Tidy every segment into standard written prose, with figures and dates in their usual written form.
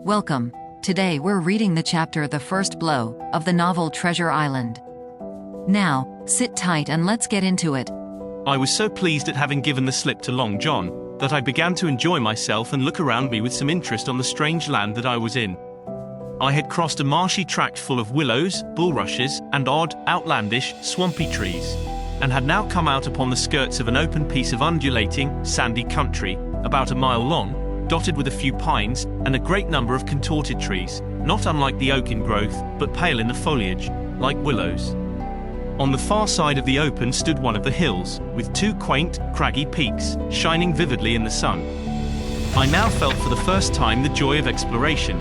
Welcome. Today we're reading the chapter The First Blow of the novel Treasure Island. Now, sit tight and let's get into it. I was so pleased at having given the slip to Long John, that I began to enjoy myself and look around me with some interest on the strange land that I was in. I had crossed a marshy tract full of willows, bulrushes, and odd, outlandish, swampy trees, and had now come out upon the skirts of an open piece of undulating, sandy country, about a mile long, dotted with a few pines, and a great number of contorted trees, not unlike the oak in growth, but pale in the foliage, like willows. On the far side of the open stood one of the hills, with two quaint, craggy peaks, shining vividly in the sun. I now felt for the first time the joy of exploration.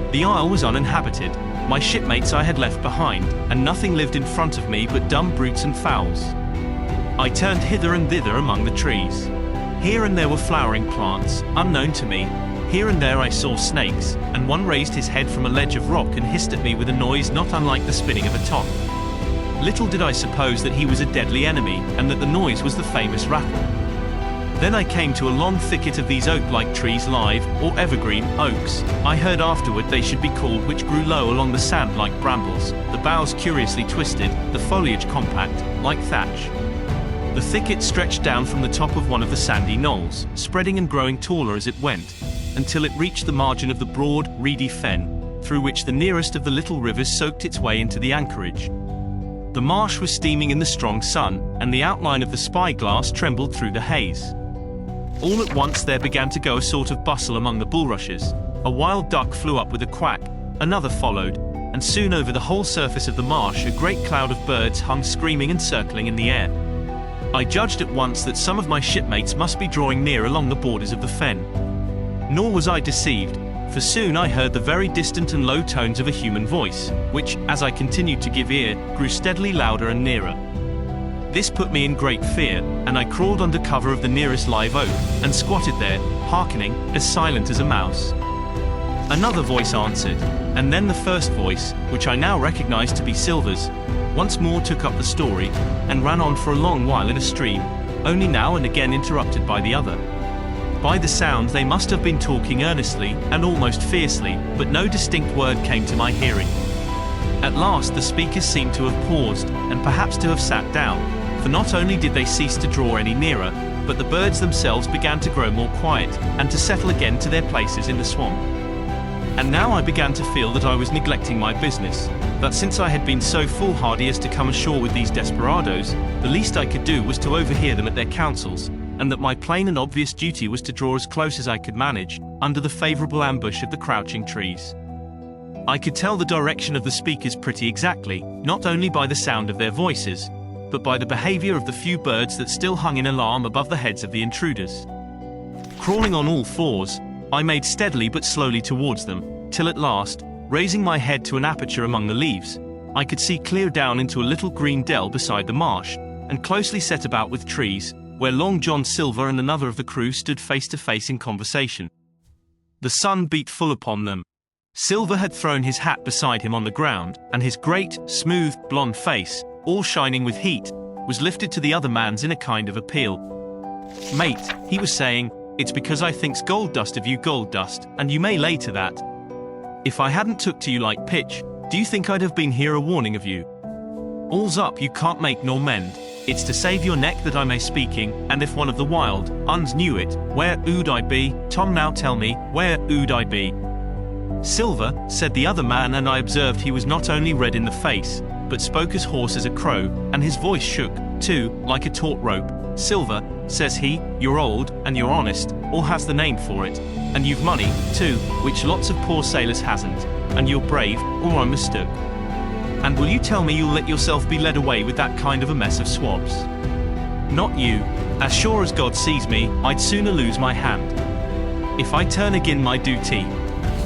The isle was uninhabited, my shipmates I had left behind, and nothing lived in front of me but dumb brutes and fowls. I turned hither and thither among the trees. Here and there were flowering plants, unknown to me. Here and there I saw snakes, and one raised his head from a ledge of rock and hissed at me with a noise not unlike the spinning of a top. Little did I suppose that he was a deadly enemy, and that the noise was the famous rattle. Then I came to a long thicket of these oak-like trees, live, or evergreen, oaks, I heard afterward they should be called, which grew low along the sand like brambles, the boughs curiously twisted, the foliage compact, like thatch. The thicket stretched down from the top of one of the sandy knolls, spreading and growing taller as it went, until it reached the margin of the broad, reedy fen, through which the nearest of the little rivers soaked its way into the anchorage. The marsh was steaming in the strong sun, and the outline of the spyglass trembled through the haze. All at once there began to go a sort of bustle among the bulrushes. A wild duck flew up with a quack, another followed, and soon over the whole surface of the marsh a great cloud of birds hung screaming and circling in the air. I judged at once that some of my shipmates must be drawing near along the borders of the fen. Nor was I deceived, for soon I heard the very distant and low tones of a human voice, which, as I continued to give ear, grew steadily louder and nearer. This put me in great fear, and I crawled under cover of the nearest live oak, and squatted there, hearkening, as silent as a mouse. Another voice answered, and then the first voice, which I now recognized to be Silver's, once more took up the story, and ran on for a long while in a stream, only now and again interrupted by the other. By the sound they must have been talking earnestly, and almost fiercely, but no distinct word came to my hearing. At last the speakers seemed to have paused, and perhaps to have sat down, for not only did they cease to draw any nearer, but the birds themselves began to grow more quiet, and to settle again to their places in the swamp. And now I began to feel that I was neglecting my business, that since I had been so foolhardy as to come ashore with these desperadoes, the least I could do was to overhear them at their councils, and that my plain and obvious duty was to draw as close as I could manage, under the favorable ambush of the crouching trees. I could tell the direction of the speakers pretty exactly, not only by the sound of their voices, but by the behavior of the few birds that still hung in alarm above the heads of the intruders. Crawling on all fours, I made steadily but slowly towards them, till at last, raising my head to an aperture among the leaves, I could see clear down into a little green dell beside the marsh, and closely set about with trees, where Long John Silver and another of the crew stood face to face in conversation. The sun beat full upon them. Silver had thrown his hat beside him on the ground, and his great, smooth, blonde face, all shining with heat, was lifted to the other man's in a kind of appeal. "Mate," he was saying, "it's because I thinks gold dust of you, gold dust, and you may lay to that. If I hadn't took to you like pitch, do you think I'd have been here a warning of you? All's up you can't make nor mend. It's to save your neck that I may speaking, and if one of the wild uns knew it, where ood I be, Tom now tell me, where ood I be?" "Silver," said the other man, and I observed he was not only red in the face, but spoke as hoarse as a crow, and his voice shook, too, like a taut rope. "Silver," says he, "you're old, and you're honest, or has the name for it, and you've money, too, which lots of poor sailors hasn't, and you're brave, or I'm mistook. And will you tell me you'll let yourself be led away with that kind of a mess of swabs? Not you. As sure as God sees me, I'd sooner lose my hand, if I turn again my duty."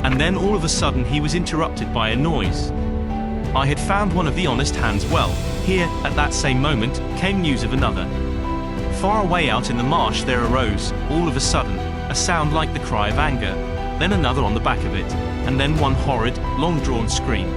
And then all of a sudden he was interrupted by a noise. I had found one of the honest hands well. Here, at that same moment, came news of another. Far away out in the marsh there arose, all of a sudden, a sound like the cry of anger, then another on the back of it, and then one horrid, long-drawn scream.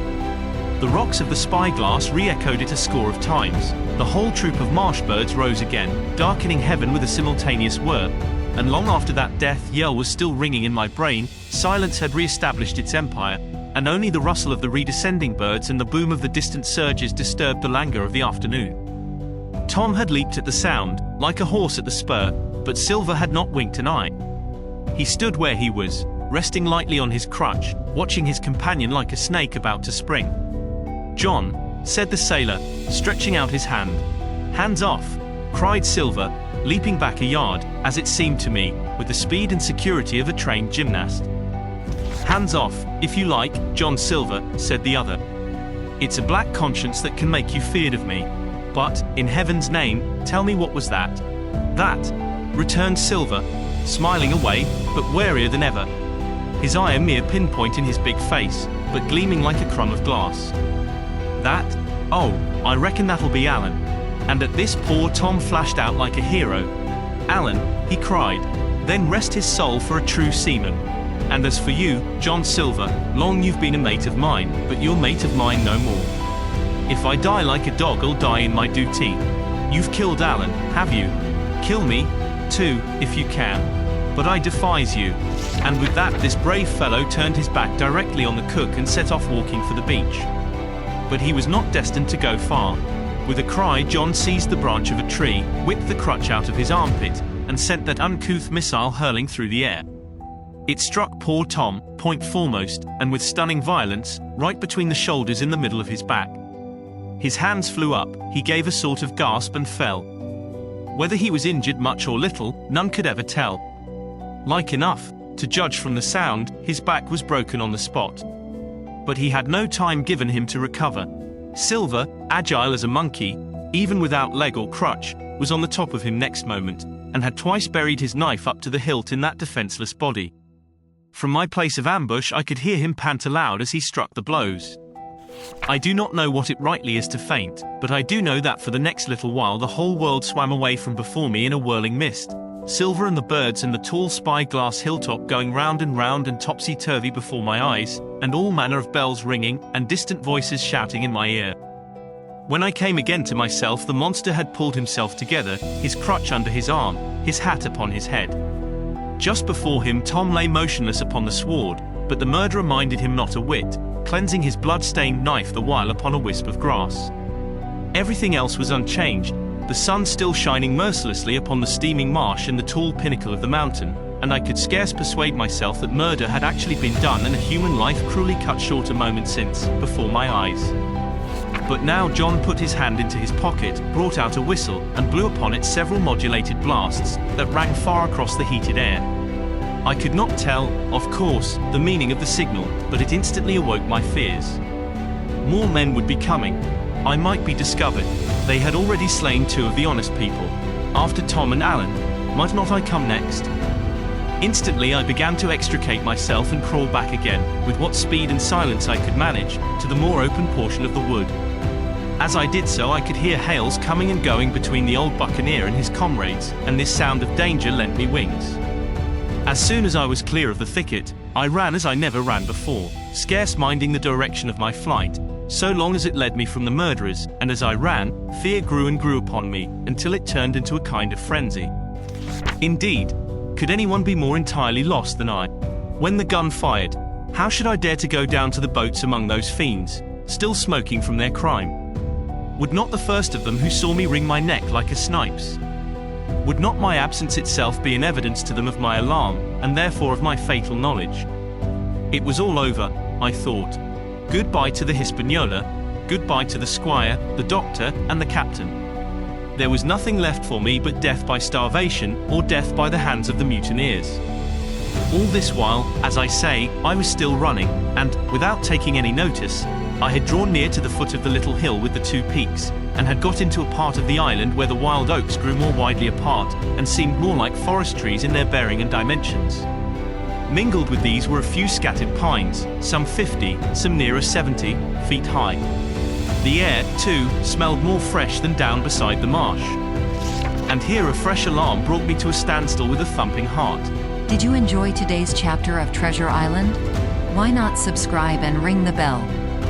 The rocks of the spyglass re-echoed it a score of times. The whole troop of marsh birds rose again, darkening heaven with a simultaneous whir, and long after that death yell was still ringing in my brain, silence had re-established its empire, and only the rustle of the redescending birds and the boom of the distant surges disturbed the languor of the afternoon. Tom had leaped at the sound, like a horse at the spur, but Silver had not winked an eye. He stood where he was, resting lightly on his crutch, watching his companion like a snake about to spring. "John," said the sailor, stretching out his hand. "Hands off," cried Silver, leaping back a yard, as it seemed to me, with the speed and security of a trained gymnast. "Hands off, if you like, John Silver," said the other. "It's a black conscience that can make you feared of me. But, in heaven's name, tell me what was that?" "That," returned Silver, smiling away, but warier than ever. His eye a mere pinpoint in his big face, but gleaming like a crumb of glass. "That? Oh, I reckon that'll be Alan." And at this poor Tom flashed out like a hero. "Alan," he cried, "then rest his soul for a true seaman. And as for you, John Silver, long you've been a mate of mine, but you're mate of mine no more. If I die like a dog, I'll die in my duty. You've killed Alan, have you? Kill me, too, if you can. But I defies you." And with that, this brave fellow turned his back directly on the cook and set off walking for the beach. But he was not destined to go far. With a cry, John seized the branch of a tree, whipped the crutch out of his armpit, and sent that uncouth missile hurling through the air. It struck poor Tom, point foremost, and with stunning violence, right between the shoulders in the middle of his back. His hands flew up, he gave a sort of gasp and fell. Whether he was injured much or little, none could ever tell. Like enough, to judge from the sound, his back was broken on the spot. But he had no time given him to recover. Silver, agile as a monkey, even without leg or crutch, was on the top of him next moment, and had twice buried his knife up to the hilt in that defenseless body. From my place of ambush I could hear him pant aloud as he struck the blows. I do not know what it rightly is to faint, but I do know that for the next little while the whole world swam away from before me in a whirling mist. Silver and the birds and the tall spy-glass hilltop going round and topsy-turvy before my eyes, and all manner of bells ringing, and distant voices shouting in my ear. When I came again to myself, the monster had pulled himself together, his crutch under his arm, his hat upon his head. Just before him Tom lay motionless upon the sward, but the murderer minded him not a whit, cleansing his blood-stained knife the while upon a wisp of grass. Everything else was unchanged, the sun still shining mercilessly upon the steaming marsh and the tall pinnacle of the mountain, and I could scarce persuade myself that murder had actually been done and a human life cruelly cut short a moment since, before my eyes. But now John put his hand into his pocket, brought out a whistle, and blew upon it several modulated blasts that rang far across the heated air. I could not tell, of course, the meaning of the signal, but it instantly awoke my fears. More men would be coming. I might be discovered. They had already slain 2 of the honest people. After Tom and Alan, might not I come next? Instantly I began to extricate myself and crawl back again, with what speed and silence I could manage, to the more open portion of the wood. As I did so I could hear hails coming and going between the old buccaneer and his comrades, and this sound of danger lent me wings. As soon as I was clear of the thicket, I ran as I never ran before, scarce minding the direction of my flight, so long as it led me from the murderers, and as I ran, fear grew and grew upon me, until it turned into a kind of frenzy. Indeed, could anyone be more entirely lost than I? When the gun fired, how should I dare to go down to the boats among those fiends, still smoking from their crime? Would not the first of them who saw me wring my neck like a snipe's? Would not my absence itself be an evidence to them of my alarm, and therefore of my fatal knowledge? It was all over, I thought. Goodbye to the Hispaniola, goodbye to the squire, the doctor, and the captain. There was nothing left for me but death by starvation, or death by the hands of the mutineers. All this while, as I say, I was still running, and, without taking any notice, I had drawn near to the foot of the little hill with the 2 peaks, and had got into a part of the island where the wild oaks grew more widely apart, and seemed more like forest trees in their bearing and dimensions. Mingled with these were a few scattered pines, some 50, some nearer 70, feet high. The air, too, smelled more fresh than down beside the marsh. And here a fresh alarm brought me to a standstill with a thumping heart. Did you enjoy today's chapter of Treasure Island? Why not subscribe and ring the bell?